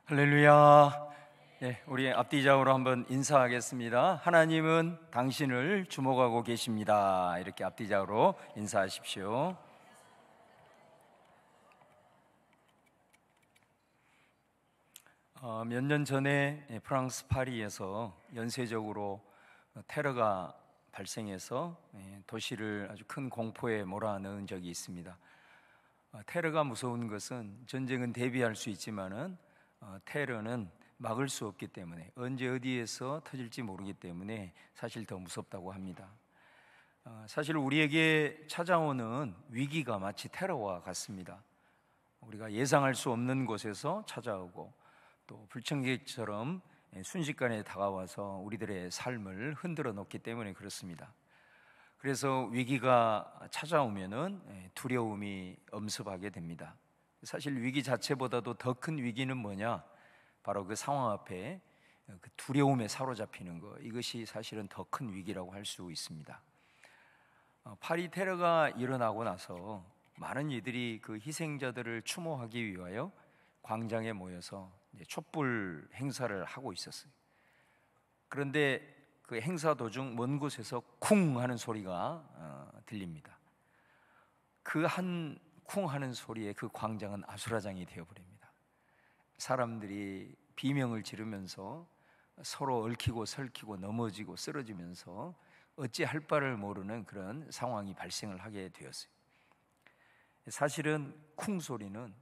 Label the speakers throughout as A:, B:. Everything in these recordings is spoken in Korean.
A: 할렐루야. 네, 우리 앞뒤좌우로 한번 인사하겠습니다. 하나님은 당신을 주목하고 계십니다. 이렇게 앞뒤좌우로 인사하십시오. 몇 년 전에 프랑스 파리에서 연쇄적으로 테러가 발생해서 도시를 아주 큰 공포에 몰아넣은 적이 있습니다. 테러가 무서운 것은 전쟁은 대비할 수 있지만은 테러는 막을 수 없기 때문에 언제 어디에서 터질지 모르기 때문에 사실 더 무섭다고 합니다. 사실 우리에게 찾아오는 위기가 마치 테러와 같습니다. 우리가 예상할 수 없는 곳에서 찾아오고 또 불청객처럼 순식간에 다가와서 우리들의 삶을 흔들어 놓기 때문에 그렇습니다. 그래서 위기가 찾아오면은 두려움이 엄습하게 됩니다. 사실 위기 자체보다도 더 큰 위기는 뭐냐? 바로 그 상황 앞에 그 두려움에 사로잡히는 것, 이것이 사실은 더 큰 위기라고 할 수 있습니다. 파리 테러가 일어나고 나서 많은 이들이 그 희생자들을 추모하기 위하여 광장에 모여서 촛불 행사를 하고 있었어요. 그런데 그 행사 도중 먼 곳에서 쿵 하는 소리가 들립니다. 그 한 쿵 하는 소리에 그 광장은 아수라장이 되어버립니다. 사람들이 비명을 지르면서 서로 얽히고 설키고 넘어지고 쓰러지면서 어찌할 바를 모르는 그런 상황이 발생을 하게 되었어요. 사실은 쿵 소리는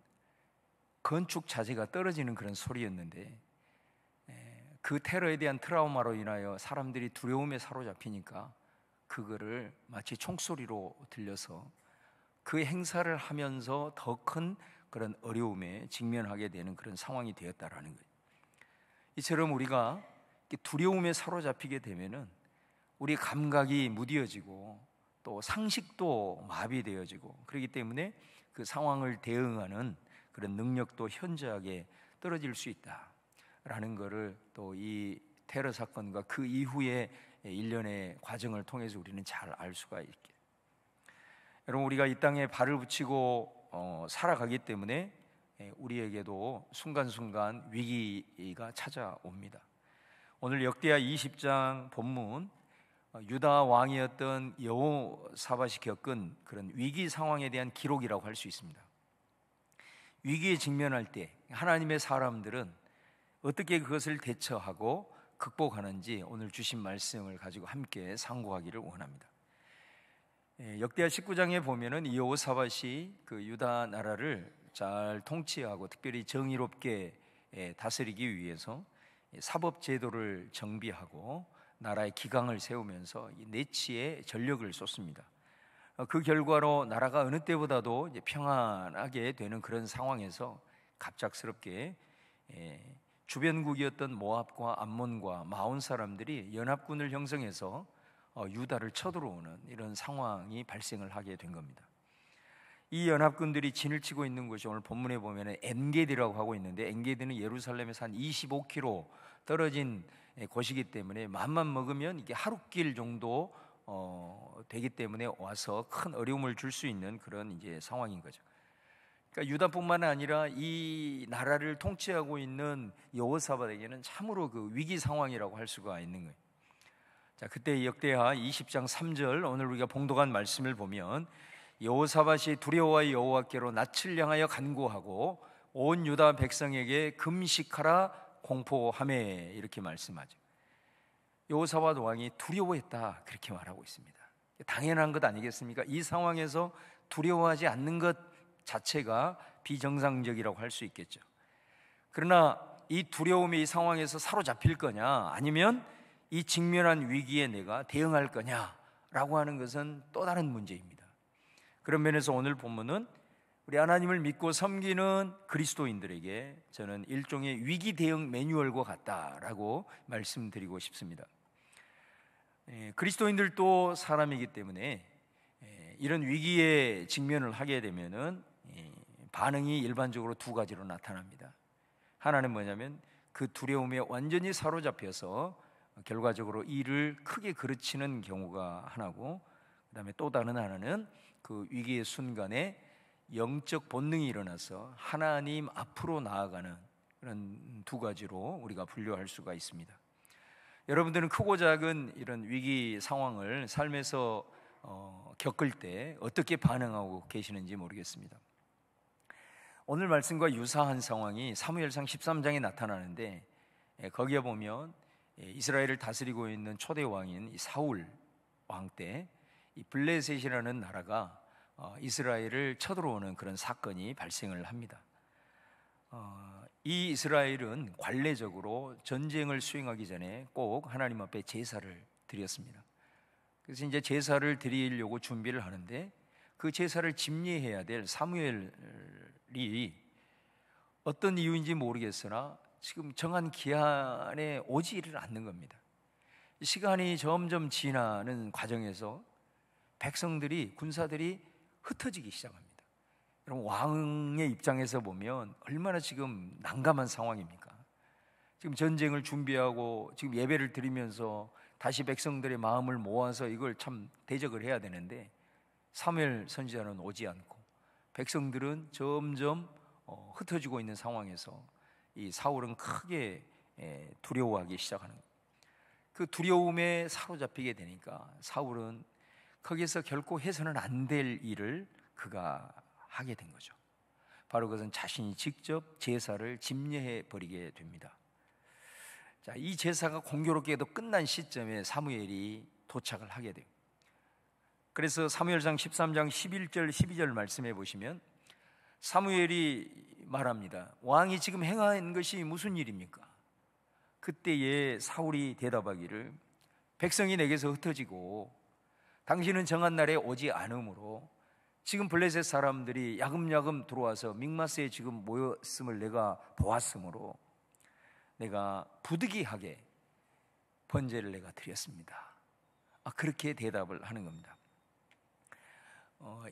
A: 건축 자재가 떨어지는 그런 소리였는데 그 테러에 대한 트라우마로 인하여 사람들이 두려움에 사로잡히니까 그거를 마치 총소리로 들려서 그 행사를 하면서 더 큰 그런 어려움에 직면하게 되는 그런 상황이 되었다라는 거예요. 이처럼 우리가 두려움에 사로잡히게 되면은 우리 감각이 무뎌지고 또 상식도 마비되어지고 그렇기 때문에 그 상황을 대응하는 그런 능력도 현저하게 떨어질 수 있다라는 것을 또 이 테러 사건과 그 이후의 일련의 과정을 통해서 우리는 잘 알 수가 있게. 여러분, 우리가 이 땅에 발을 붙이고 살아가기 때문에 우리에게도 순간순간 위기가 찾아옵니다. 오늘 역대하 20장 본문, 유다 왕이었던 여호사밧이 겪은 그런 위기 상황에 대한 기록이라고 할 수 있습니다. 위기에 직면할 때 하나님의 사람들은 어떻게 그것을 대처하고 극복하는지 오늘 주신 말씀을 가지고 함께 상고하기를 원합니다. 역대하 19장에 보면은 이 여호사밧이 그 유다 나라를 잘 통치하고 특별히 정의롭게 다스리기 위해서 사법 제도를 정비하고 나라의 기강을 세우면서 내치에 전력을 쏟습니다. 그 결과로 나라가 어느 때보다도 평안하게 되는 그런 상황에서 갑작스럽게 주변국이었던 모압과 암몬과 마온 사람들이 연합군을 형성해서 유다를 쳐들어오는 이런 상황이 발생을 하게 된 겁니다. 이 연합군들이 진을 치고 있는 곳이 오늘 본문에 보면 엔게디라고 하고 있는데, 엔게디는 예루살렘에서 한 25km 떨어진 곳이기 때문에 맘만 먹으면 이게 하루길 정도 되기 때문에 와서 큰 어려움을 줄 수 있는 그런 이제 상황인 거죠. 그러니까 유다뿐만 아니라 이 나라를 통치하고 있는 여호사밧에게는 참으로 그 위기 상황이라고 할 수가 있는 거예요. 자, 그때 역대하 20장 3절 오늘 우리가 봉독한 말씀을 보면 여호사밧이 두려워하여 여호와께로 낯을 향하여 간구하고 온 유다 백성에게 금식하라 공포하매, 이렇게 말씀하죠. 여호사밧 왕이 두려워했다, 그렇게 말하고 있습니다. 당연한 것 아니겠습니까? 이 상황에서 두려워하지 않는 것 자체가 비정상적이라고 할 수 있겠죠. 그러나 이 두려움이 이 상황에서 사로잡힐 거냐, 아니면 이 직면한 위기에 내가 대응할 거냐라고 하는 것은 또 다른 문제입니다. 그런 면에서 오늘 본문은 우리 하나님을 믿고 섬기는 그리스도인들에게 저는 일종의 위기 대응 매뉴얼과 같다라고 말씀드리고 싶습니다. 그리스도인들도 사람이기 때문에 이런 위기에 직면을 하게 되면은 반응이 일반적으로 두 가지로 나타납니다. 하나는 뭐냐면 그 두려움에 완전히 사로잡혀서 결과적으로 일을 크게 그르치는 경우가 하나고, 그 다음에 또 다른 하나는 그 위기의 순간에 영적 본능이 일어나서 하나님 앞으로 나아가는, 그런 두 가지로 우리가 분류할 수가 있습니다. 여러분들은 크고 작은 이런 위기 상황을 삶에서 겪을 때 어떻게 반응하고 계시는지 모르겠습니다. 오늘 말씀과 유사한 상황이 사무엘상 13장에 나타나는데, 거기에 보면 이스라엘을 다스리고 있는 초대 왕인 이 사울 왕 때 이 블레셋이라는 나라가 이스라엘을 쳐들어오는 그런 사건이 발생을 합니다. 이 이스라엘은 관례적으로 전쟁을 수행하기 전에 꼭 하나님 앞에 제사를 드렸습니다. 그래서 이제 제사를 드리려고 준비를 하는데, 그 제사를 집례해야 될 사무엘이 어떤 이유인지 모르겠으나 지금 정한 기한에 오지를 않는 겁니다. 시간이 점점 지나는 과정에서 백성들이, 군사들이 흩어지기 시작합니다. 여러분, 왕의 입장에서 보면 얼마나 지금 난감한 상황입니까? 지금 전쟁을 준비하고 지금 예배를 드리면서 다시 백성들의 마음을 모아서 이걸 참 대적을 해야 되는데, 사무엘 선지자는 오지 않고 백성들은 점점 흩어지고 있는 상황에서 이 사울은 크게 두려워하기 시작하는 거예요. 그 두려움에 사로잡히게 되니까 사울은 거기에서 결코 해서는 안 될 일을 그가 하게 된 거죠. 바로 그것은 자신이 직접 제사를 집례해 버리게 됩니다. 자, 이 제사가 공교롭게도 끝난 시점에 사무엘이 도착을 하게 돼요. 그래서 사무엘상 13장 11절 12절 말씀해 보시면 사무엘이 말합니다. 왕이 지금 행한 것이 무슨 일입니까? 그때에 사울이 대답하기를, 백성이 내게서 흩어지고 당신은 정한 날에 오지 않으므로 지금 블레셋 사람들이 야금야금 들어와서 mikmas에 지금 모였음을 내가 보았으므로 내가 부득이하게 번제를 내가 드렸습니다. 그렇게 대답을 하는 겁니다.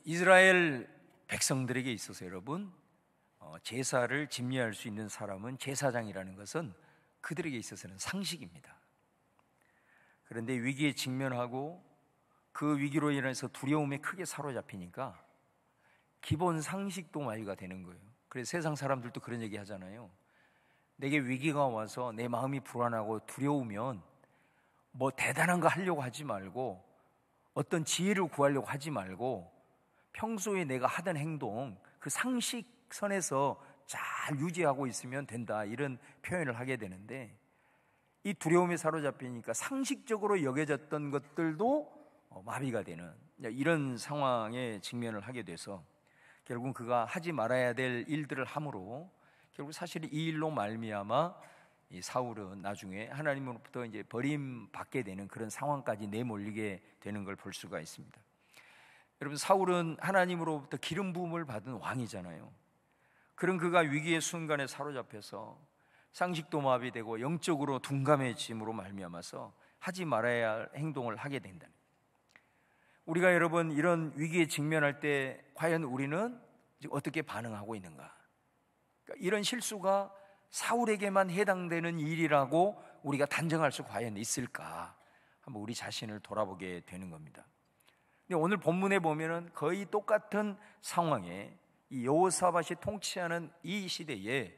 A: 이스라엘 백성들에게 있어서 여러분, 제사를 집례할 수 있는 사람은 제사장이라는 것은 그들에게 있어서는 상식입니다. 그런데 위기에 직면하고 그 위기로 인해서 두려움에 크게 사로잡히니까 기본 상식도 마비가 되는 거예요. 그래서 세상 사람들도 그런 얘기 하잖아요. 내게 위기가 와서 내 마음이 불안하고 두려우면 뭐 대단한 거 하려고 하지 말고, 어떤 지혜를 구하려고 하지 말고 평소에 내가 하던 행동, 그 상식선에서 잘 유지하고 있으면 된다, 이런 표현을 하게 되는데, 이 두려움에 사로잡히니까 상식적으로 여겨졌던 것들도 마비가 되는 이런 상황에 직면을 하게 돼서 결국 그가 하지 말아야 될 일들을 함으로 결국 사실 이 일로 말미암아 이 사울은 나중에 하나님으로부터 이제 버림받게 되는 그런 상황까지 내몰리게 되는 걸 볼 수가 있습니다. 여러분, 사울은 하나님으로부터 기름 부음을 받은 왕이잖아요. 그런 그가 위기의 순간에 사로잡혀서 상식도 마비되고 영적으로 둔감해짐으로 말미암아서 하지 말아야 할 행동을 하게 된다. 우리가 여러분 이런 위기에 직면할 때 과연 우리는 어떻게 반응하고 있는가? 그러니까 이런 실수가 사울에게만 해당되는 일이라고 우리가 단정할 수 과연 있을까? 한번 우리 자신을 돌아보게 되는 겁니다. 근데 오늘 본문에 보면은 거의 똑같은 상황에 이 여호사밧이 통치하는 이 시대에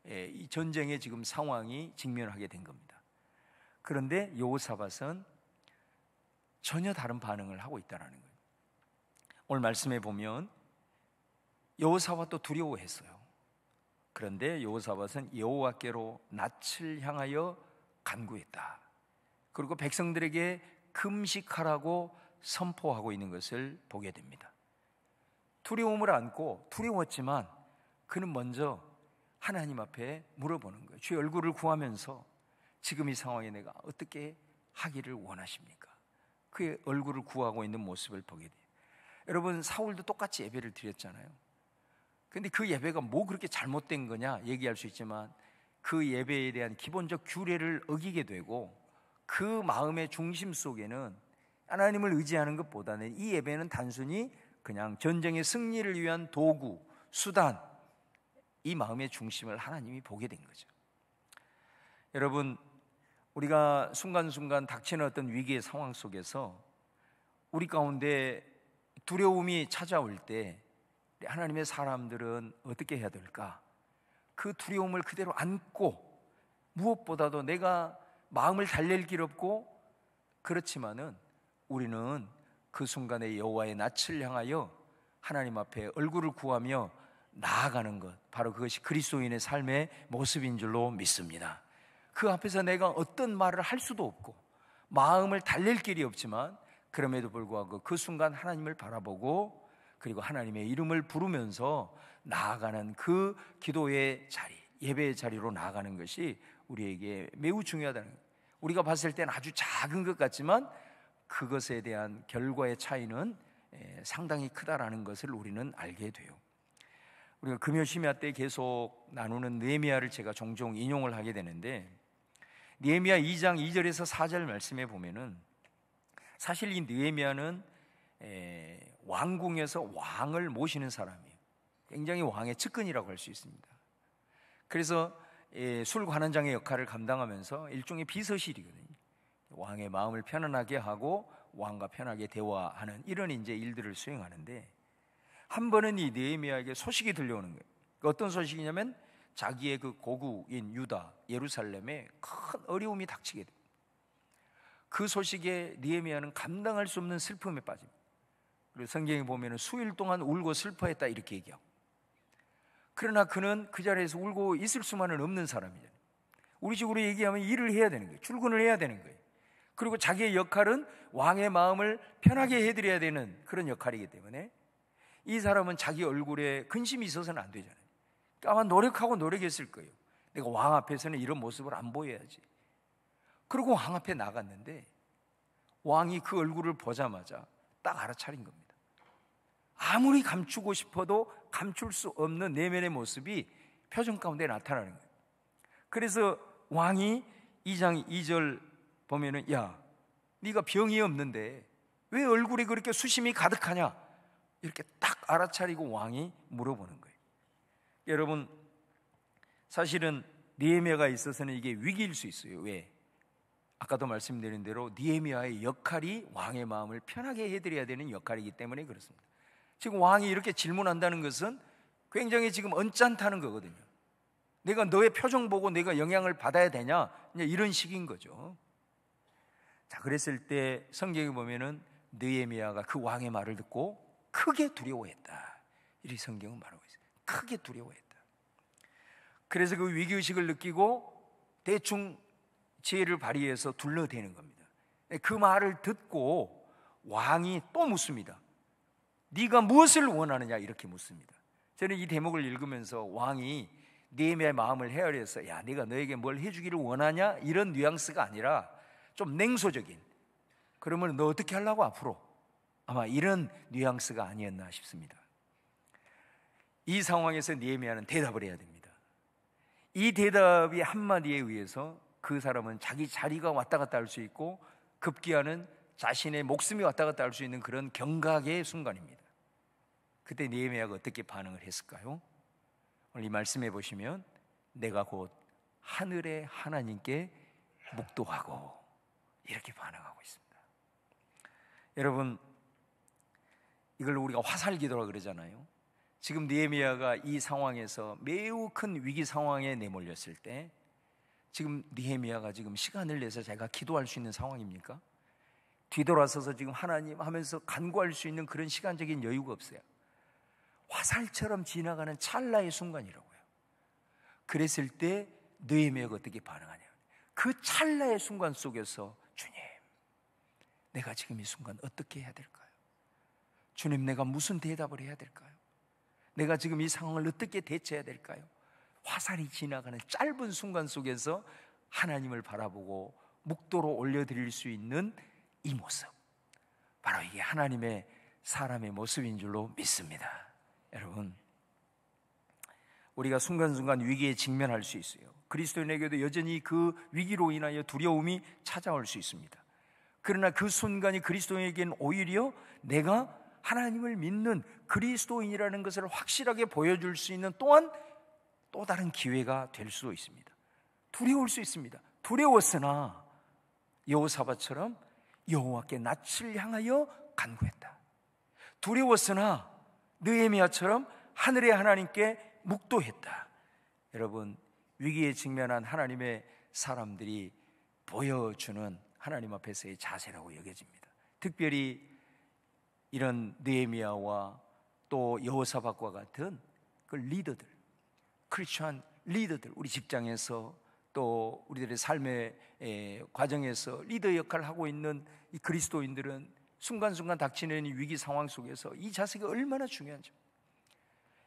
A: 이 전쟁의 지금 상황이 직면하게 된 겁니다. 그런데 여호사밧은 전혀 다른 반응을 하고 있다는 거예요. 오늘 말씀에 보면 여호사밧도 두려워했어요. 그런데 여호사밧은 여호와께로 낯을 향하여 간구했다. 그리고 백성들에게 금식하라고 선포하고 있는 것을 보게 됩니다. 두려움을 안고 두려웠지만 그는 먼저 하나님 앞에 물어보는 거예요. 주의 얼굴을 구하면서 지금 이 상황에 내가 어떻게 하기를 원하십니까? 그의 얼굴을 구하고 있는 모습을 보게 돼요. 여러분, 사울도 똑같이 예배를 드렸잖아요. 근데 그 예배가 뭐 그렇게 잘못된 거냐 얘기할 수 있지만 그 예배에 대한 기본적 규례를 어기게 되고 그 마음의 중심 속에는 하나님을 의지하는 것보다는 이 예배는 단순히 그냥 전쟁의 승리를 위한 도구, 수단, 이 마음의 중심을 하나님이 보게 된 거죠. 여러분, 우리가 순간순간 닥치는 어떤 위기의 상황 속에서 우리 가운데 두려움이 찾아올 때 하나님의 사람들은 어떻게 해야 될까? 그 두려움을 그대로 안고, 무엇보다도 내가 마음을 달랠 길 없고, 그렇지만은 우리는 그 순간에 여호와의 낯을 향하여 하나님 앞에 얼굴을 구하며 나아가는 것, 바로 그것이 그리스도인의 삶의 모습인 줄로 믿습니다. 그 앞에서 내가 어떤 말을 할 수도 없고 마음을 달랠 길이 없지만, 그럼에도 불구하고 그 순간 하나님을 바라보고 그리고 하나님의 이름을 부르면서 나아가는 그 기도의 자리, 예배의 자리로 나아가는 것이 우리에게 매우 중요하다는 거예요. 우리가 봤을 때는 아주 작은 것 같지만 그것에 대한 결과의 차이는 상당히 크다라는 것을 우리는 알게 돼요. 우리가 금요 심야 때 계속 나누는 느헤미야를 제가 종종 인용을 하게 되는데, 느헤미야 2장 2절에서 4절 말씀에 보면은 사실 이 느헤미야는 왕궁에서 왕을 모시는 사람이에요. 굉장히 왕의 측근이라고 할 수 있습니다. 그래서 술관원장의 역할을 감당하면서 일종의 비서실이거든요. 왕의 마음을 편안하게 하고 왕과 편하게 대화하는 이런 이제 일들을 수행하는데, 한 번은 이 느헤미야에게 소식이 들려오는 거예요. 어떤 소식이냐면 자기의 그 고국인 유다 예루살렘에 큰 어려움이 닥치게 돼요. 그 소식에 느헤미야는 감당할 수 없는 슬픔에 빠집니다. 그리고 성경에 보면 수일 동안 울고 슬퍼했다 이렇게 얘기하고, 그러나 그는 그 자리에서 울고 있을 수만은 없는 사람이잖아요. 우리 식으로 얘기하면 일을 해야 되는 거예요. 출근을 해야 되는 거예요. 그리고 자기의 역할은 왕의 마음을 편하게 해드려야 되는 그런 역할이기 때문에 이 사람은 자기 얼굴에 근심이 있어서는 안 되잖아요. 아마 노력하고 노력했을 거예요. 내가 왕 앞에서는 이런 모습을 안 보여야지. 그리고 왕 앞에 나갔는데 왕이 그 얼굴을 보자마자 딱 알아차린 겁니다. 아무리 감추고 싶어도 감출 수 없는 내면의 모습이 표정 가운데 나타나는 거예요. 그래서 왕이 2장 2절 보면은, 야, 네가 병이 없는데 왜 얼굴에 그렇게 수심이 가득하냐, 이렇게 딱 알아차리고 왕이 물어보는 거예요. 여러분, 사실은 느헤미야가 있어서는 이게 위기일 수 있어요. 왜? 아까도 말씀드린 대로 느헤미야의 역할이 왕의 마음을 편하게 해드려야 되는 역할이기 때문에 그렇습니다. 지금 왕이 이렇게 질문한다는 것은 굉장히 지금 언짢다는 거거든요. 내가 너의 표정 보고 내가 영향을 받아야 되냐, 이런 식인 거죠. 자, 그랬을 때 성경에 보면은 느헤미야가 그 왕의 말을 듣고 크게 두려워했다, 이렇게 성경은 말하고 있어요. 크게 두려워했다. 그래서 그 위기의식을 느끼고 대충 지혜를 발휘해서 둘러대는 겁니다. 그 말을 듣고 왕이 또 묻습니다. 네가 무엇을 원하느냐, 이렇게 묻습니다. 저는 이 대목을 읽으면서 왕이 느헤미야의 마음을 헤아려서, 야, 내가 너에게 뭘 해주기를 원하냐, 이런 뉘앙스가 아니라 좀 냉소적인, 그러면 너 어떻게 하려고 앞으로, 아마 이런 뉘앙스가 아니었나 싶습니다. 이 상황에서 느헤미야는 대답을 해야 됩니다. 이 대답이 한마디에 의해서 그 사람은 자기 자리가 왔다 갔다 할 수 있고 급기야는 자신의 목숨이 왔다 갔다 할 수 있는 그런 경각의 순간입니다. 그때 느헤미야가 어떻게 반응을 했을까요? 오늘 이 말씀해 보시면 내가 곧 하늘의 하나님께 묵도하고, 이렇게 반응하고 있습니다. 여러분, 이걸 우리가 화살기도라고 그러잖아요. 지금 느헤미야가 이 상황에서 매우 큰 위기 상황에 내몰렸을 때, 지금 느헤미야가 지금 시간을 내서 제가 기도할 수 있는 상황입니까? 뒤돌아서서 지금 하나님 하면서 간구할 수 있는 그런 시간적인 여유가 없어요. 화살처럼 지나가는 찰나의 순간이라고요. 그랬을 때 느헤미야가 어떻게 반응하냐, 그 찰나의 순간 속에서 주님, 내가 지금 이 순간 어떻게 해야 될까요? 주님, 내가 무슨 대답을 해야 될까요? 내가 지금 이 상황을 어떻게 대처해야 될까요? 화살이 지나가는 짧은 순간 속에서 하나님을 바라보고 묵도로 올려드릴 수 있는 이 모습, 바로 이게 하나님의 사람의 모습인 줄로 믿습니다. 여러분, 우리가 순간순간 위기에 직면할 수 있어요. 그리스도인에게도 여전히 그 위기로 인하여 두려움이 찾아올 수 있습니다. 그러나 그 순간이 그리스도인에게는 오히려 내가 하나님을 믿는 그리스도인이라는 것을 확실하게 보여줄 수 있는 또한 또 다른 기회가 될 수도 있습니다. 두려울 수 있습니다. 두려웠으나 여호사밧처럼 여호와께 낯을 향하여 간구했다. 두려웠으나 느헤미야처럼 하늘의 하나님께 묵도했다. 여러분, 위기에 직면한 하나님의 사람들이 보여주는 하나님 앞에서의 자세라고 여겨집니다. 특별히 이런 느헤미야와 또 여호사밧과 같은 그 리더들, 크리스천 리더들, 우리 직장에서 또 우리들의 삶의 과정에서 리더 역할을 하고 있는 이 그리스도인들은 순간순간 닥치는 이 위기 상황 속에서 이 자세가 얼마나 중요한지,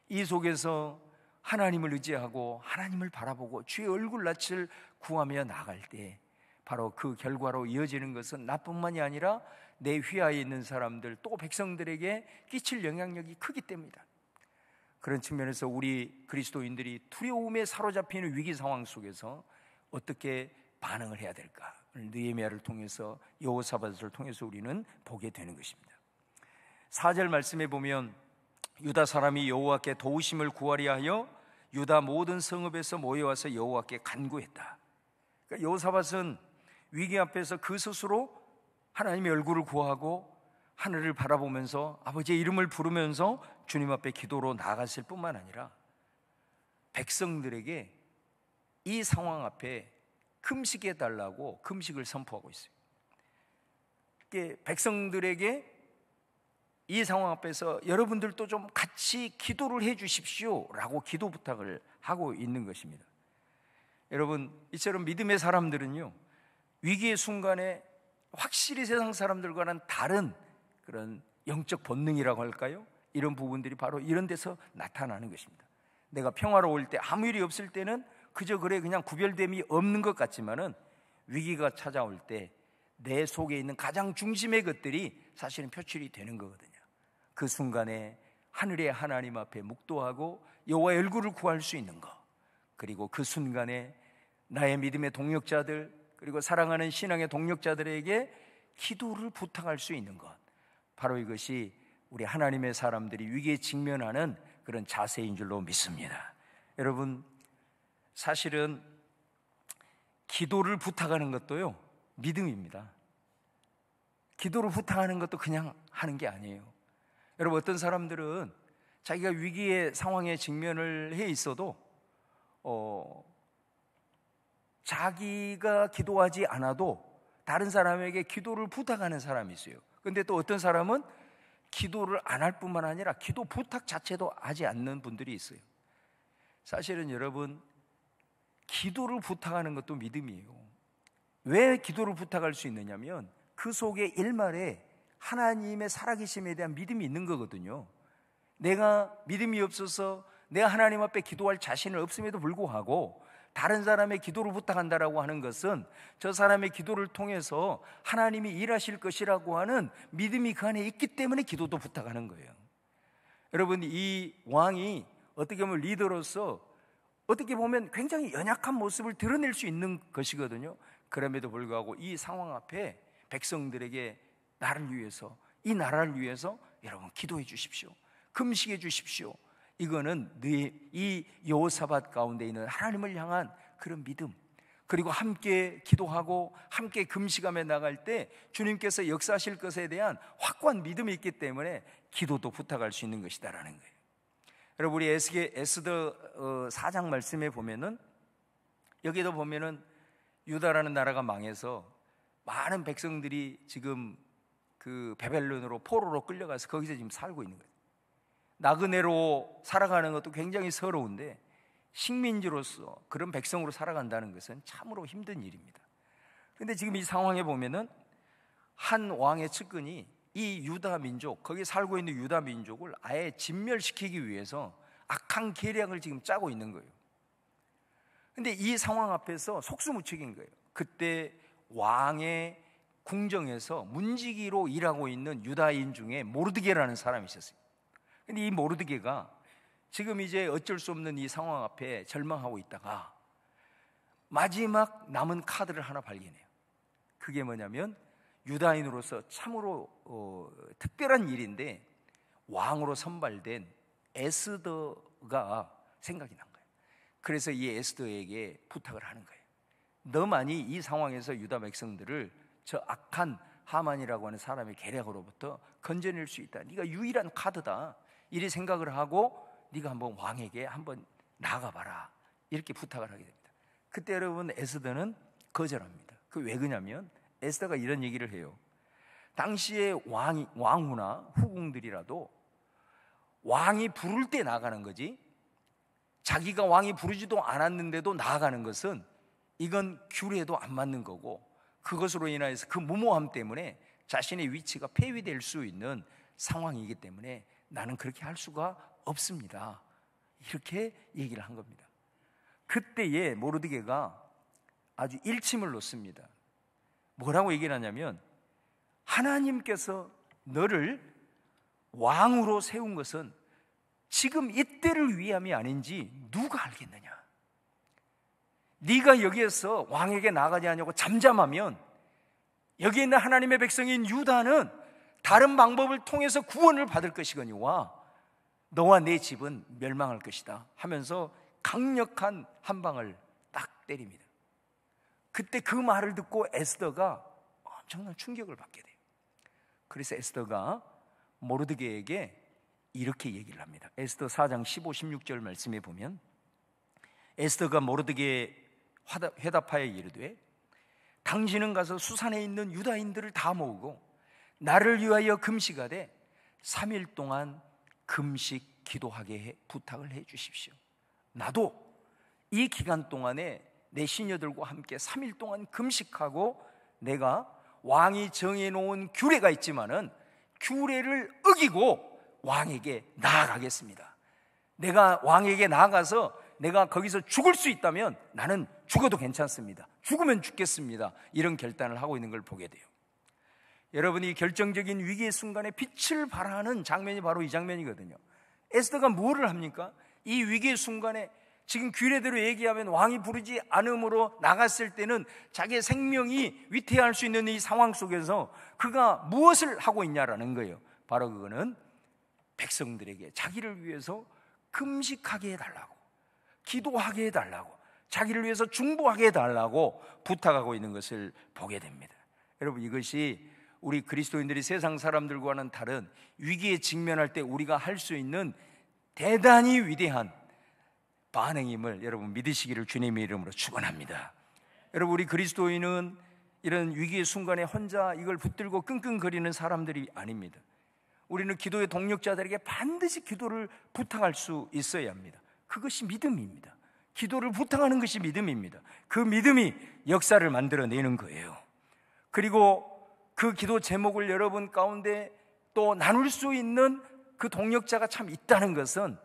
A: 이 속에서 하나님을 의지하고 하나님을 바라보고 주의 얼굴낯을 구하며 나갈 때 바로 그 결과로 이어지는 것은 나뿐만이 아니라 내 휘하에 있는 사람들 또 백성들에게 끼칠 영향력이 크기 때문이다. 그런 측면에서 우리 그리스도인들이 두려움에 사로잡히는 위기 상황 속에서 어떻게 반응을 해야 될까? 느헤미야를 통해서, 여호사밧을 통해서 우리는 보게 되는 것입니다. 4절 말씀에 보면 유다 사람이 여호와께 도우심을 구하려 하여 유다 모든 성읍에서 모여와서 여호와께 간구했다. 그러니까 여호사밧은 위기 앞에서 그 스스로 하나님의 얼굴을 구하고 하늘을 바라보면서 아버지의 이름을 부르면서 주님 앞에 기도로 나아갔을 뿐만 아니라 백성들에게 이 상황 앞에 금식해 달라고 금식을 선포하고 있어요. 백성들에게 이 상황 앞에서 여러분들도 좀 같이 기도를 해 주십시오 라고 기도 부탁을 하고 있는 것입니다. 여러분, 이처럼 믿음의 사람들은요, 위기의 순간에 확실히 세상 사람들과는 다른 그런 영적 본능이라고 할까요? 이런 부분들이 바로 이런 데서 나타나는 것입니다. 내가 평화로울 때, 아무 일이 없을 때는 그저 그냥 구별됨이 없는 것 같지만은 위기가 찾아올 때 내 속에 있는 가장 중심의 것들이 사실은 표출이 되는 거거든요. 그 순간에 하늘의 하나님 앞에 묵도하고 여호와의 얼굴을 구할 수 있는 것, 그리고 그 순간에 나의 믿음의 동역자들, 그리고 사랑하는 신앙의 동역자들에게 기도를 부탁할 수 있는 것, 바로 이것이 우리 하나님의 사람들이 위기에 직면하는 그런 자세인 줄로 믿습니다. 여러분, 사실은 기도를 부탁하는 것도요, 믿음입니다. 기도를 부탁하는 것도 그냥 하는 게 아니에요. 여러분, 어떤 사람들은 자기가 위기의 상황에 직면을 해 있어도 자기가 기도하지 않아도 다른 사람에게 기도를 부탁하는 사람이 있어요. 그런데 또 어떤 사람은 기도를 안 할 뿐만 아니라 기도 부탁 자체도 하지 않는 분들이 있어요. 사실은 여러분, 기도를 부탁하는 것도 믿음이에요. 왜 기도를 부탁할 수 있느냐면 그 속에 일말에 하나님의 살아계심에 대한 믿음이 있는 거거든요. 내가 믿음이 없어서 내가 하나님 앞에 기도할 자신은 없음에도 불구하고 다른 사람의 기도를 부탁한다라고 하는 것은 저 사람의 기도를 통해서 하나님이 일하실 것이라고 하는 믿음이 그 안에 있기 때문에 기도도 부탁하는 거예요. 여러분, 이 왕이 어떻게 보면 리더로서 어떻게 보면 굉장히 연약한 모습을 드러낼 수 있는 것이거든요. 그럼에도 불구하고 이 상황 앞에 백성들에게 나를 위해서, 이 나라를 위해서 여러분 기도해 주십시오, 금식해 주십시오. 이거는 이 여호사밧 가운데 있는 하나님을 향한 그런 믿음, 그리고 함께 기도하고 함께 금식하며 나갈 때 주님께서 역사하실 것에 대한 확고한 믿음이 있기 때문에 기도도 부탁할 수 있는 것이다라는 거예요. 여러분, 우리 에스더 4장 말씀에 보면은, 여기도 보면은 유다라는 나라가 망해서 많은 백성들이 지금 그 바벨론으로 포로로 끌려가서 거기서 지금 살고 있는 거예요. 나그네로 살아가는 것도 굉장히 서러운데 식민지로서 그런 백성으로 살아간다는 것은 참으로 힘든 일입니다. 그런데 지금 이 상황에 보면은 한 왕의 측근이 이 유다 민족, 거기 살고 있는 유다 민족을 아예 진멸시키기 위해서 악한 계략을 지금 짜고 있는 거예요. 그런데 이 상황 앞에서 속수무책인 거예요. 그때 왕의 궁정에서 문지기로 일하고 있는 유다인 중에 모르드게라는 사람이 있었어요. 근데 이 모르드게가 지금 이제 어쩔 수 없는 이 상황 앞에 절망하고 있다가 마지막 남은 카드를 하나 발견해요. 그게 뭐냐면 유다인으로서 참으로 특별한 일인데 왕으로 선발된 에스더가 생각이 난 거예요. 그래서 이 에스더에게 부탁을 하는 거예요. 너만이 이 상황에서 유다 백성들을 저 악한 하만이라고 하는 사람의 계략으로부터 건져낼 수 있다, 네가 유일한 카드다, 이리 생각을 하고 네가 한번 왕에게 한번 나가봐라, 이렇게 부탁을 하게 됩니다. 그때 여러분 에스더는 거절합니다. 왜 그러냐면 에스더가 이런 얘기를 해요. 당시에 왕후나 후궁들이라도 왕이 부를 때 나가는 거지, 자기가 왕이 부르지도 않았는데도 나아가는 것은 이건 규례도 안 맞는 거고, 그것으로 인하여서 그 무모함 때문에 자신의 위치가 폐위될 수 있는 상황이기 때문에 나는 그렇게 할 수가 없습니다. 이렇게 얘기를 한 겁니다. 그때에 모르드게가 아주 일침을 놓습니다. 뭐라고 얘기를 하냐면, 하나님께서 너를 왕으로 세운 것은 지금 이때를 위함이 아닌지 누가 알겠느냐? 네가 여기에서 왕에게 나가지 않냐고 잠잠하면 여기 있는 하나님의 백성인 유다는 다른 방법을 통해서 구원을 받을 것이거니와 너와 내 집은 멸망할 것이다 하면서 강력한 한 방을 딱 때립니다. 그때 그 말을 듣고 에스더가 엄청난 충격을 받게 돼요. 그래서 에스더가 모르드게에게 이렇게 얘기를 합니다. 에스더 4장 15, 16절 말씀에 보면 에스더가 모르드게에 회답하여 이르되 당신은 가서 수산에 있는 유다인들을 다 모으고 나를 위하여 금식하되 3일 동안 금식 기도하게 부탁을 해 주십시오. 나도 이 기간 동안에 내 시녀들과 함께 3일 동안 금식하고 내가 왕이 정해놓은 규례가 있지만은 규례를 어기고 왕에게 나아가겠습니다. 내가 왕에게 나아가서 내가 거기서 죽을 수 있다면 나는 죽어도 괜찮습니다. 죽으면 죽겠습니다. 이런 결단을 하고 있는 걸 보게 돼요. 여러분이 결정적인 위기의 순간에 빛을 발하는 장면이 바로 이 장면이거든요. 에스더가 뭐를 합니까? 이 위기의 순간에 지금 규례대로 얘기하면 왕이 부르지 않음으로 나갔을 때는 자기의 생명이 위태할 수 있는 이 상황 속에서 그가 무엇을 하고 있냐라는 거예요. 바로 그거는 백성들에게 자기를 위해서 금식하게 해달라고, 기도하게 해달라고, 자기를 위해서 중보하게 해달라고 부탁하고 있는 것을 보게 됩니다. 여러분, 이것이 우리 그리스도인들이 세상 사람들과는 다른 위기에 직면할 때 우리가 할 수 있는 대단히 위대한 반응임을 여러분 믿으시기를 주님의 이름으로 축원합니다. 여러분, 우리 그리스도인은 이런 위기의 순간에 혼자 이걸 붙들고 끙끙거리는 사람들이 아닙니다. 우리는 기도의 동력자들에게 반드시 기도를 부탁할 수 있어야 합니다. 그것이 믿음입니다. 기도를 부탁하는 것이 믿음입니다. 그 믿음이 역사를 만들어내는 거예요. 그리고 그 기도 제목을 여러분 가운데 또 나눌 수 있는 그 동력자가 참 있다는 것은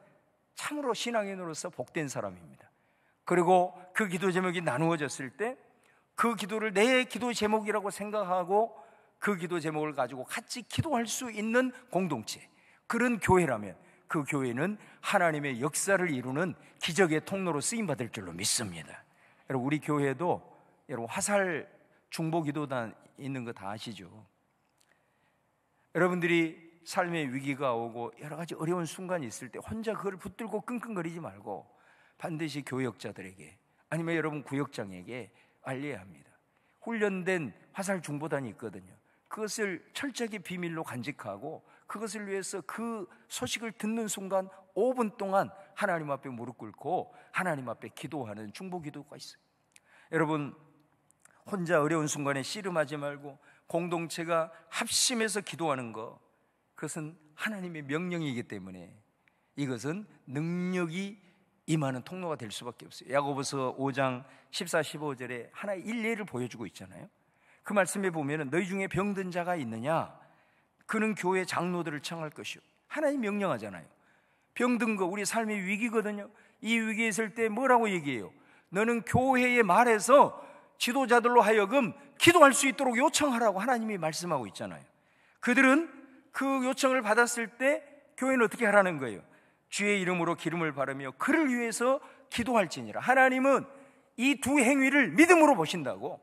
A: 참으로 신앙인으로서 복된 사람입니다. 그리고 그 기도 제목이 나누어졌을 때 그 기도를 내 기도 제목이라고 생각하고 그 기도 제목을 가지고 같이 기도할 수 있는 공동체, 그런 교회라면 그 교회는 하나님의 역사를 이루는 기적의 통로로 쓰임받을 줄로 믿습니다. 여러분, 우리 교회도 여러분 화살 중보기도단 있는 거 다 아시죠? 여러분들이 삶의 위기가 오고 여러 가지 어려운 순간이 있을 때 혼자 그걸 붙들고 끙끙거리지 말고 반드시 교역자들에게 아니면 여러분 구역장에게 알려야 합니다. 훈련된 화살 중보단이 있거든요. 그것을 철저하게 비밀로 간직하고 그것을 위해서 그 소식을 듣는 순간 5분 동안 하나님 앞에 무릎 꿇고 하나님 앞에 기도하는 중보기도가 있어요. 여러분, 혼자 어려운 순간에 씨름하지 말고 공동체가 합심해서 기도하는 것, 그것은 하나님의 명령이기 때문에 이것은 능력이 임하는 통로가 될 수밖에 없어요. 야고보서 5장 14, 15절에 하나의 일례를 보여주고 있잖아요. 그 말씀에 보면 너희 중에 병든 자가 있느냐? 그는 교회 장로들을 청할 것이요. 하나님 명령하잖아요. 병든 거 우리 삶의 위기거든요. 이 위기에 있을 때 뭐라고 얘기해요? 너는 교회에 말해서 지도자들로 하여금 기도할 수 있도록 요청하라고 하나님이 말씀하고 있잖아요. 그들은 그 요청을 받았을 때 교회는 어떻게 하라는 거예요? 주의 이름으로 기름을 바르며 그를 위해서 기도할지니라. 하나님은 이 두 행위를 믿음으로 보신다고.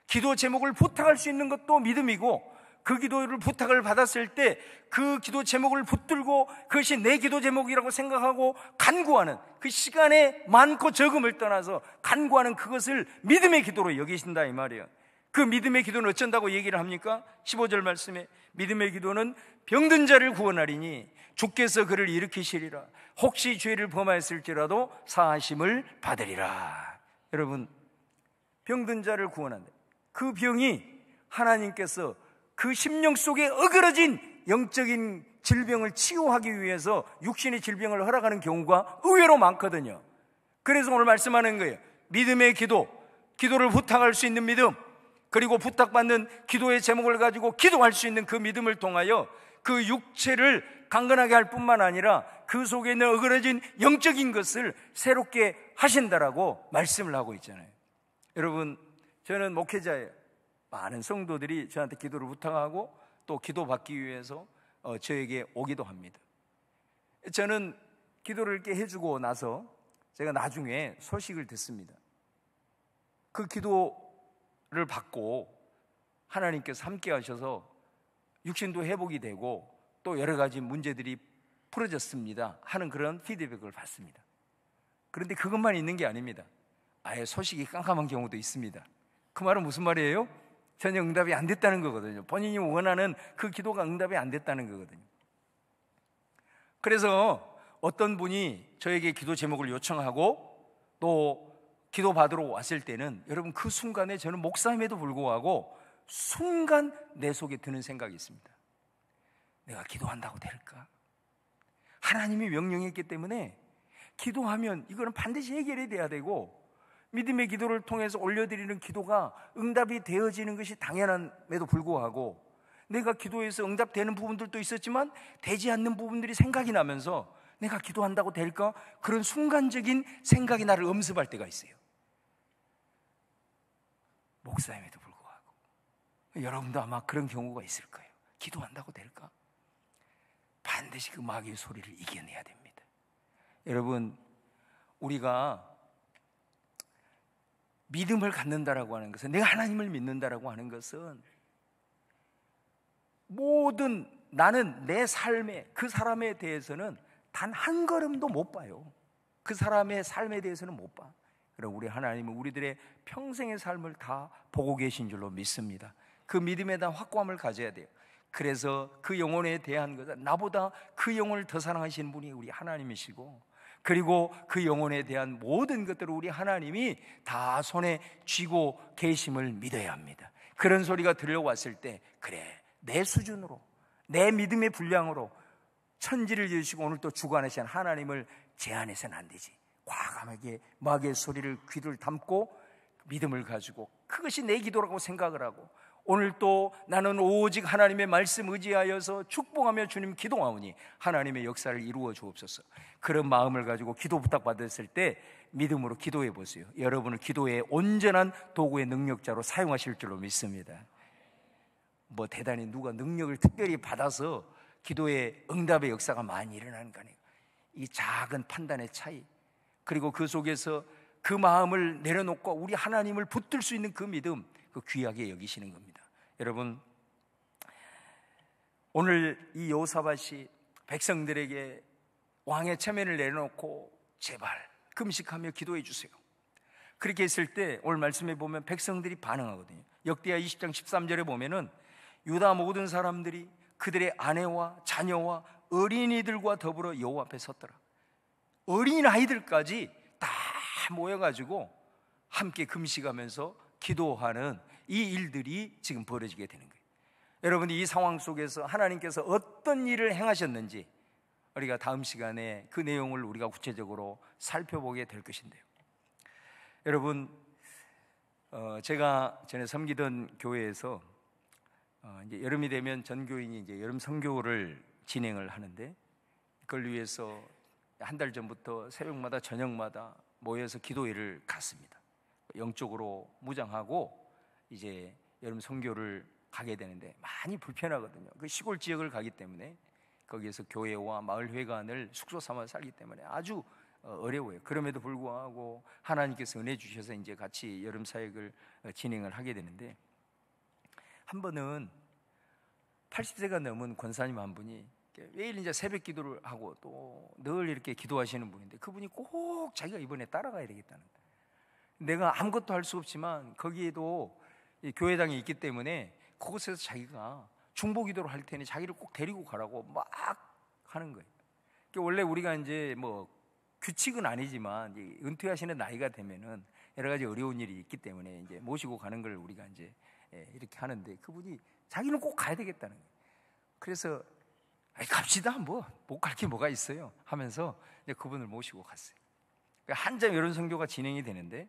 A: 기도 제목을 부탁할 수 있는 것도 믿음이고, 그 기도를 부탁을 받았을 때 그 기도 제목을 붙들고 그것이 내 기도 제목이라고 생각하고 간구하는 그 시간에 많고 적음을 떠나서 간구하는 그것을 믿음의 기도로 여기신다 이 말이에요. 그 믿음의 기도는 어쩐다고 얘기를 합니까? 15절 말씀에 믿음의 기도는 병든 자를 구원하리니 주께서 그를 일으키시리라. 혹시 죄를 범하였을지라도 사하심을 받으리라. 여러분, 병든 자를 구원한다. 그 병이 하나님께서 그 심령 속에 어그러진 영적인 질병을 치유하기 위해서 육신의 질병을 허락하는 경우가 의외로 많거든요. 그래서 오늘 말씀하는 거예요. 믿음의 기도, 기도를 부탁할 수 있는 믿음, 그리고 부탁받는 기도의 제목을 가지고 기도할 수 있는 그 믿음을 통하여 그 육체를 강건하게 할 뿐만 아니라 그 속에 있는 어그러진 영적인 것을 새롭게 하신다라고 말씀을 하고 있잖아요. 여러분, 저는 목회자예요. 많은 성도들이 저한테 기도를 부탁하고 또 기도받기 위해서 저에게 오기도 합니다. 저는 기도를 이렇게 해주고 나서 제가 나중에 소식을 듣습니다. 그 기도를 받고 하나님께서 함께 하셔서 육신도 회복이 되고 또 여러 가지 문제들이 풀어졌습니다 하는 그런 피드백을 받습니다. 그런데 그것만 있는 게 아닙니다. 아예 소식이 깜깜한 경우도 있습니다. 그 말은 무슨 말이에요? 전혀 응답이 안 됐다는 거거든요. 본인이 원하는 그 기도가 응답이 안 됐다는 거거든요. 그래서 어떤 분이 저에게 기도 제목을 요청하고 또 기도 받으러 왔을 때는 여러분, 그 순간에 저는 목사임에도 불구하고 순간 내 속에 드는 생각이 있습니다. 내가 기도한다고 될까? 하나님이 명령했기 때문에 기도하면 이거는 반드시 해결이 돼야 되고, 믿음의 기도를 통해서 올려드리는 기도가 응답이 되어지는 것이 당연함에도 불구하고 내가 기도해서 응답되는 부분들도 있었지만 되지 않는 부분들이 생각이 나면서 내가 기도한다고 될까? 그런 순간적인 생각이 나를 엄습할 때가 있어요. 목사임에도 불구하고 여러분도 아마 그런 경우가 있을 거예요. 기도한다고 될까? 반드시 그 마귀의 소리를 이겨내야 됩니다. 여러분, 우리가 믿음을 갖는다라고 하는 것은, 내가 하나님을 믿는다라고 하는 것은 모든 나는 내 삶에 그 사람에 대해서는 단 한 걸음도 못 봐요. 그 사람의 삶에 대해서는 못 봐. 그럼 우리 하나님은 우리들의 평생의 삶을 다 보고 계신 줄로 믿습니다. 그 믿음에 대한 확고함을 가져야 돼요. 그래서 그 영혼에 대한 것은 나보다 그 영혼을 더 사랑하시는 분이 우리 하나님이시고, 그리고 그 영혼에 대한 모든 것들을 우리 하나님이 다 손에 쥐고 계심을 믿어야 합니다. 그런 소리가 들려왔을 때, 그래, 내 수준으로, 내 믿음의 분량으로 천지를 지으시고 오늘 또 주관하시는 하나님을 제한해서는 안 되지. 과감하게 마귀의 소리를 귀를 담고 믿음을 가지고 그것이 내 기도라고 생각을 하고, 오늘 또 나는 오직 하나님의 말씀 의지하여서 축복하며 주님 기도하오니 하나님의 역사를 이루어 주옵소서. 그런 마음을 가지고 기도 부탁받았을 때 믿음으로 기도해 보세요. 여러분을 기도의 온전한 도구의 능력자로 사용하실 줄로 믿습니다. 뭐 대단히 누가 능력을 특별히 받아서 기도의 응답의 역사가 많이 일어나는 거 아니에요. 이 작은 판단의 차이, 그리고 그 속에서 그 마음을 내려놓고 우리 하나님을 붙들 수 있는 그 믿음, 그 귀하게 여기시는 겁니다. 여러분, 오늘 이 여호사밧이 백성들에게 왕의 체면을 내려놓고 제발 금식하며 기도해 주세요, 그렇게 했을 때 오늘 말씀에 보면 백성들이 반응하거든요. 역대하 20장 13절에 보면은 유다 모든 사람들이 그들의 아내와 자녀와 어린이들과 더불어 여호와 앞에 섰더라. 어린아이들까지 다 모여가지고 함께 금식하면서 기도하는 이 일들이 지금 벌어지게 되는 거예요. 여러분, 이 상황 속에서 하나님께서 어떤 일을 행하셨는지 우리가 다음 시간에 그 내용을 우리가 구체적으로 살펴보게 될 것인데요. 여러분, 제가 전에 섬기던 교회에서 이제 여름이 되면 전교인이 이제 여름 선교를 진행을 하는데, 그걸 위해서 한 달 전부터 새벽마다 저녁마다 모여서 기도회를 갔습니다. 영적으로 무장하고 이제 여름 선교를 가게 되는데 많이 불편하거든요. 그 시골 지역을 가기 때문에 거기에서 교회와 마을회관을 숙소 삼아 살기 때문에 아주 어려워요. 그럼에도 불구하고 하나님께서 은혜 주셔서 이제 같이 여름 사역을 진행을 하게 되는데, 한 번은 80세가 넘은 권사님 한 분이 매일 이제 새벽 기도를 하고 또 늘 이렇게 기도하시는 분인데, 그분이 꼭 자기가 이번에 따라가야 되겠다는 거예요. 내가 아무것도 할 수 없지만 거기에도 교회당이 있기 때문에 그곳에서 자기가 중보 기도를 할 테니 자기를 꼭 데리고 가라고 막 하는 거예요. 원래 우리가 이제 뭐 규칙은 아니지만 은퇴하시는 나이가 되면은 여러 가지 어려운 일이 있기 때문에 이제 모시고 가는 걸 우리가 이제 이렇게 하는데, 그분이 자기는 꼭 가야 되겠다는 거예요. 그래서 갑시다, 뭐 못 갈 게 뭐가 있어요 하면서 이제 그분을 모시고 갔어요. 한참 이런 선교가 진행이 되는데,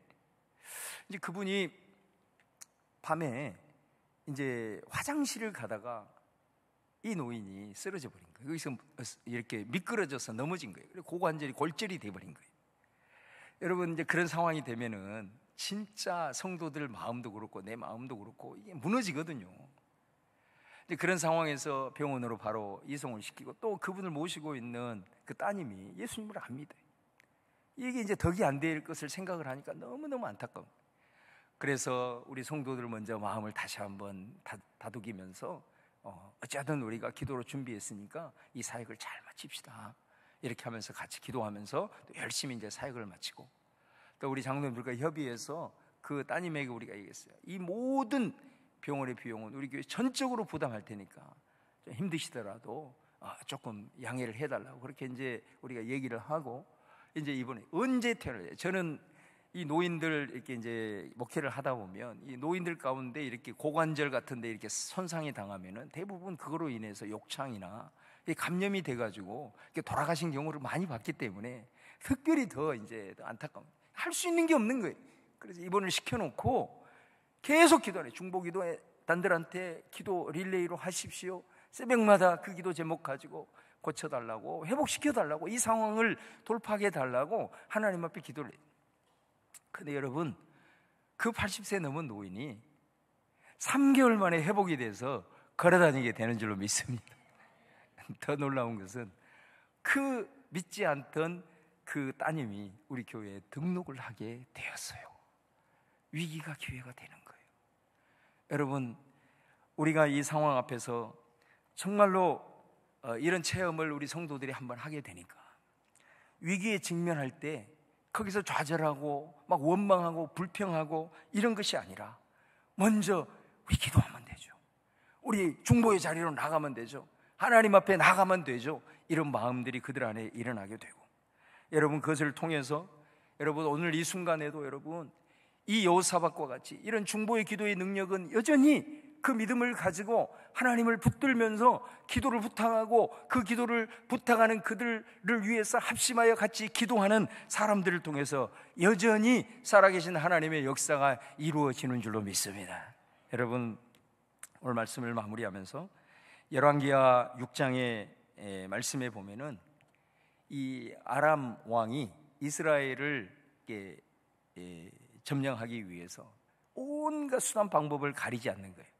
A: 이제 그분이 밤에 이제 화장실을 가다가 이 노인이 쓰러져 버린 거예요. 여기서 이렇게 미끄러져서 넘어진 거예요. 그리고 고관절이 골절이 돼버린 거예요. 여러분, 이제 그런 상황이 되면은 진짜 성도들 마음도 그렇고 내 마음도 그렇고 이게 무너지거든요. 이제 그런 상황에서 병원으로 바로 이송을 시키고, 또 그분을 모시고 있는 그 따님이 예수님을 압니다. 이게 이제 덕이 안 될 것을 생각을 하니까 너무너무 안타까워. 그래서 우리 성도들 먼저 마음을 다시 한번 다독이면서 어쨌든 우리가 기도로 준비했으니까 이 사역을 잘 마칩시다, 이렇게 하면서 같이 기도하면서 또 열심히 이제 사역을 마치고, 또 우리 장로님들과 협의해서 그 따님에게 우리가 얘기했어요. 이 모든 병원의 비용은 우리 교회 전적으로 부담할 테니까 좀 힘드시더라도 조금 양해를 해달라고 그렇게 이제 우리가 얘기를 하고, 이제 이번에 언제 퇴원을 해요? 저는 이 노인들 이렇게 이제 목회를 하다 보면 이 노인들 가운데 이렇게 고관절 같은데 이렇게 손상이 당하면은 대부분 그거로 인해서 욕창이나 감염이 돼가지고 돌아가신 경우를 많이 봤기 때문에 특별히 더 이제 안타까운, 할 수 있는 게 없는 거예요. 그래서 입원을 시켜놓고 계속 기도하네. 중보기도에 단들한테 기도 릴레이로 하십시오. 새벽마다 그 기도 제목 가지고 고쳐달라고, 회복시켜달라고, 이 상황을 돌파하게 해달라고 하나님 앞에 기도를 해요. 근데 여러분, 그 80세 넘은 노인이 3개월 만에 회복이 돼서 걸어다니게 되는 줄로 믿습니다. 더 놀라운 것은 그 믿지 않던 그 따님이 우리 교회에 등록을 하게 되었어요. 위기가 기회가 되는 거예요. 여러분, 우리가 이 상황 앞에서 정말로 이런 체험을 우리 성도들이 한번 하게 되니까, 위기에 직면할 때 거기서 좌절하고 막 원망하고 불평하고 이런 것이 아니라 먼저 우리 기도하면 되죠. 우리 중보의 자리로 나가면 되죠. 하나님 앞에 나가면 되죠. 이런 마음들이 그들 안에 일어나게 되고, 여러분, 그것을 통해서 여러분 오늘 이 순간에도 여러분 이 여호사밧과 같이 이런 중보의 기도의 능력은 여전히 그 믿음을 가지고 하나님을 붙들면서 기도를 부탁하고, 그 기도를 부탁하는 그들을 위해서 합심하여 같이 기도하는 사람들을 통해서 여전히 살아계신 하나님의 역사가 이루어지는 줄로 믿습니다. 여러분, 오늘 말씀을 마무리하면서 열왕기하 6장의 말씀에 보면은 이 아람 왕이 이스라엘을 점령하기 위해서 온갖 수단 방법을 가리지 않는 거예요.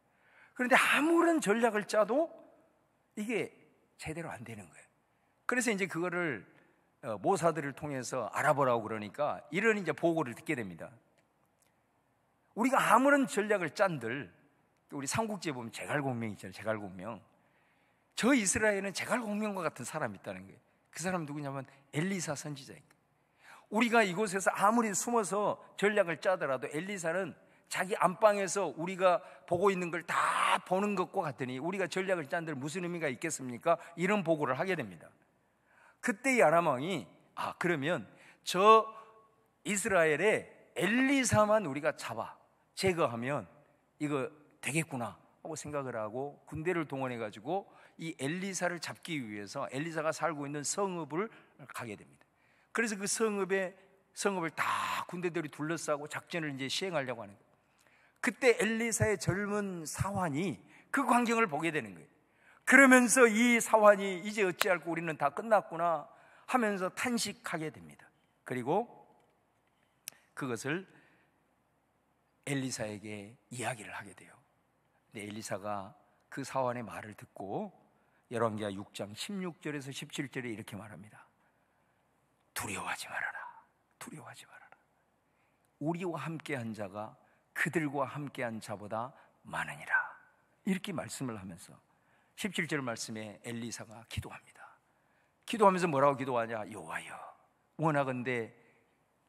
A: 그런데 아무런 전략을 짜도 이게 제대로 안 되는 거예요. 그래서 이제 그거를 모사들을 통해서 알아보라고 그러니까 이런 이제 보고를 듣게 됩니다. 우리가 아무런 전략을 짠들, 우리 삼국지에 보면 제갈공명 있잖아요. 제갈공명. 저 이스라엘은 제갈공명과 같은 사람이 있다는 거예요. 그 사람 누구냐면 엘리사 선지자입니다. 우리가 이곳에서 아무리 숨어서 전략을 짜더라도 엘리사는 자기 안방에서 우리가 보고 있는 걸 다 보는 것과 같으니 우리가 전략을 짠들 무슨 의미가 있겠습니까? 이런 보고를 하게 됩니다. 그때 이 아람 왕이 그러면 저 이스라엘의 엘리사만 우리가 잡아 제거하면 이거 되겠구나 하고 생각을 하고 군대를 동원해 가지고 이 엘리사를 잡기 위해서 엘리사가 살고 있는 성읍을 가게 됩니다. 그래서 그 성읍을 다 군대들이 둘러싸고 작전을 이제 시행하려고 하는 거예요. 그때 엘리사의 젊은 사환이 그 광경을 보게 되는 거예요. 그러면서 이 사환이 이제 어찌할꼬 우리는 다 끝났구나 하면서 탄식하게 됩니다. 그리고 그것을 엘리사에게 이야기를 하게 돼요. 근데 엘리사가 그 사환의 말을 듣고 열왕기하 6장 16절에서 17절에 이렇게 말합니다. 두려워하지 말아라. 두려워하지 말아라. 우리와 함께한 자가 그들과 함께한 자보다 많으니라. 이렇게 말씀을 하면서 17절 말씀에 엘리사가 기도합니다. 기도하면서 뭐라고 기도하냐? 여호와여, 원하건대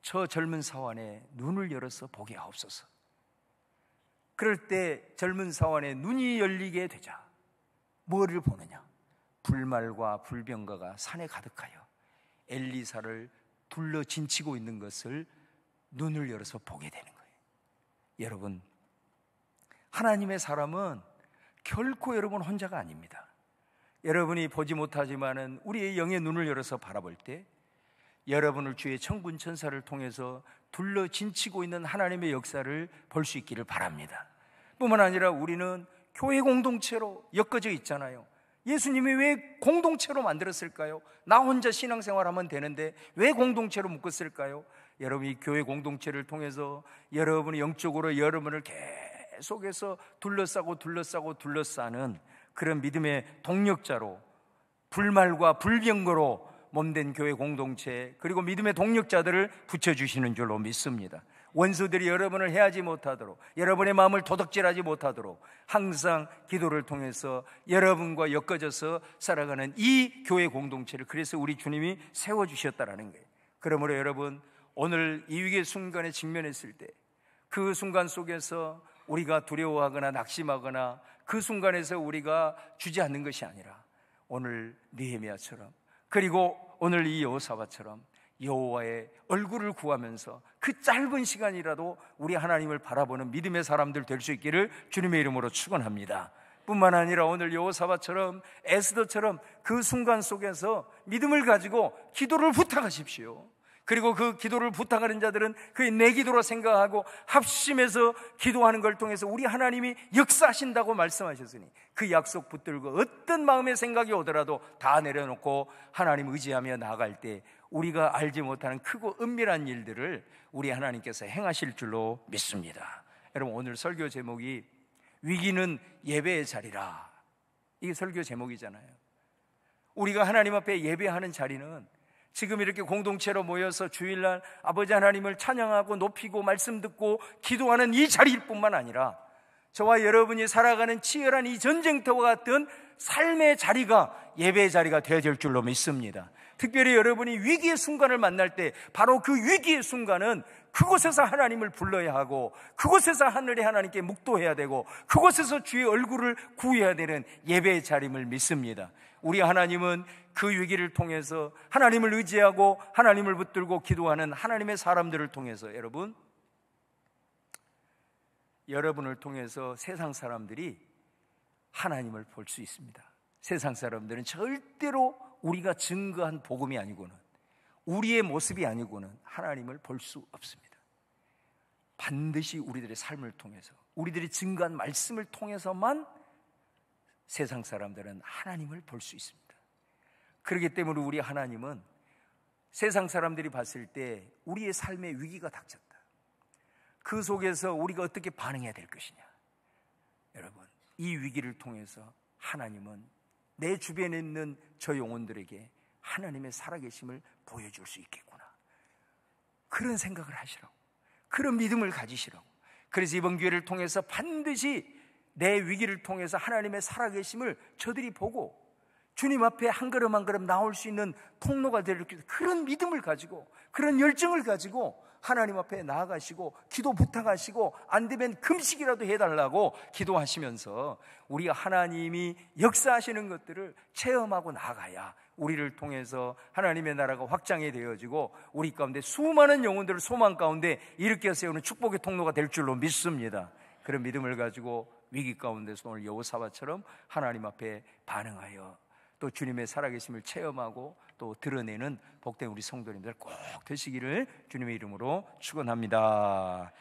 A: 저 젊은 사환의 눈을 열어서 보게 하옵소서. 그럴 때 젊은 사환의 눈이 열리게 되자 뭐를 보느냐? 불말과 불병거가 산에 가득하여 엘리사를 둘러 진치고 있는 것을 눈을 열어서 보게 되는 거예요. 여러분, 하나님의 사람은 결코 여러분 혼자가 아닙니다. 여러분이 보지 못하지만은 우리의 영의 눈을 열어서 바라볼 때 여러분을 주의 천군 천사를 통해서 둘러 진치고 있는 하나님의 역사를 볼 수 있기를 바랍니다. 뿐만 아니라 우리는 교회 공동체로 엮어져 있잖아요. 예수님이 왜 공동체로 만들었을까요? 나 혼자 신앙생활하면 되는데 왜 공동체로 묶었을까요? 여러분이 교회 공동체를 통해서 여러분이 영적으로 여러분을 계속해서 둘러싸는 그런 믿음의 동력자로, 불말과 불병거로 몸된 교회 공동체, 그리고 믿음의 동력자들을 붙여주시는 줄로 믿습니다. 원수들이 여러분을 해하지 못하도록, 여러분의 마음을 도둑질하지 못하도록 항상 기도를 통해서 여러분과 엮어져서 살아가는 이 교회 공동체를, 그래서 우리 주님이 세워주셨다라는 거예요. 그러므로 여러분, 오늘 이 위기의 순간에 직면했을 때 그 순간 속에서 우리가 두려워하거나 낙심하거나 그 순간에서 우리가 주저앉는 것이 아니라 오늘 느헤미야처럼, 그리고 오늘 이 여호사밧처럼 여호와의 얼굴을 구하면서 그 짧은 시간이라도 우리 하나님을 바라보는 믿음의 사람들 될 수 있기를 주님의 이름으로 축원합니다. 뿐만 아니라 오늘 여호사밧처럼, 에스더처럼 그 순간 속에서 믿음을 가지고 기도를 부탁하십시오. 그리고 그 기도를 부탁하는 자들은 그의 내 기도로 생각하고 합심해서 기도하는 걸 통해서 우리 하나님이 역사하신다고 말씀하셨으니 그 약속 붙들고 어떤 마음의 생각이 오더라도 다 내려놓고 하나님 의지하며 나아갈 때 우리가 알지 못하는 크고 은밀한 일들을 우리 하나님께서 행하실 줄로 믿습니다. 여러분, 오늘 설교 제목이 위기는 예배의 자리라, 이게 설교 제목이잖아요. 우리가 하나님 앞에 예배하는 자리는 지금 이렇게 공동체로 모여서 주일날 아버지 하나님을 찬양하고 높이고 말씀 듣고 기도하는 이 자리일 뿐만 아니라 저와 여러분이 살아가는 치열한 이 전쟁터와 같은 삶의 자리가 예배의 자리가 되어질 줄로 믿습니다. 특별히 여러분이 위기의 순간을 만날 때 바로 그 위기의 순간은 그곳에서 하나님을 불러야 하고 그곳에서 하늘의 하나님께 묵도해야 되고 그곳에서 주의 얼굴을 구해야 되는 예배의 자리임을 믿습니다. 우리 하나님은 그 위기를 통해서 하나님을 의지하고 하나님을 붙들고 기도하는 하나님의 사람들을 통해서 여러분을 통해서 세상 사람들이 하나님을 볼 수 있습니다. 세상 사람들은 절대로 우리가 증거한 복음이 아니고는, 우리의 모습이 아니고는 하나님을 볼 수 없습니다. 반드시 우리들의 삶을 통해서, 우리들이 증거한 말씀을 통해서만 세상 사람들은 하나님을 볼 수 있습니다. 그렇기 때문에 우리 하나님은 세상 사람들이 봤을 때 우리의 삶에 위기가 닥쳤다, 그 속에서 우리가 어떻게 반응해야 될 것이냐. 여러분, 이 위기를 통해서 하나님은 내 주변에 있는 저 영혼들에게 하나님의 살아계심을 보여줄 수 있겠구나, 그런 생각을 하시라고, 그런 믿음을 가지시라고. 그래서 이번 기회를 통해서 반드시 내 위기를 통해서 하나님의 살아계심을 저들이 보고 주님 앞에 한 걸음 한 걸음 나올 수 있는 통로가 될 그런 믿음을 가지고, 그런 열정을 가지고 하나님 앞에 나아가시고 기도 부탁하시고 안 되면 금식이라도 해달라고 기도하시면서 우리가 하나님이 역사하시는 것들을 체험하고 나아가야 우리를 통해서 하나님의 나라가 확장이 되어지고 우리 가운데 수많은 영혼들을 소망 가운데 일으켜 세우는 축복의 통로가 될 줄로 믿습니다. 그런 믿음을 가지고 위기 가운데서 오늘 여호사밧처럼 하나님 앞에 반응하여 또 주님의 살아계심을 체험하고 또 드러내는 복된 우리 성도님들 꼭 되시기를 주님의 이름으로 축원합니다.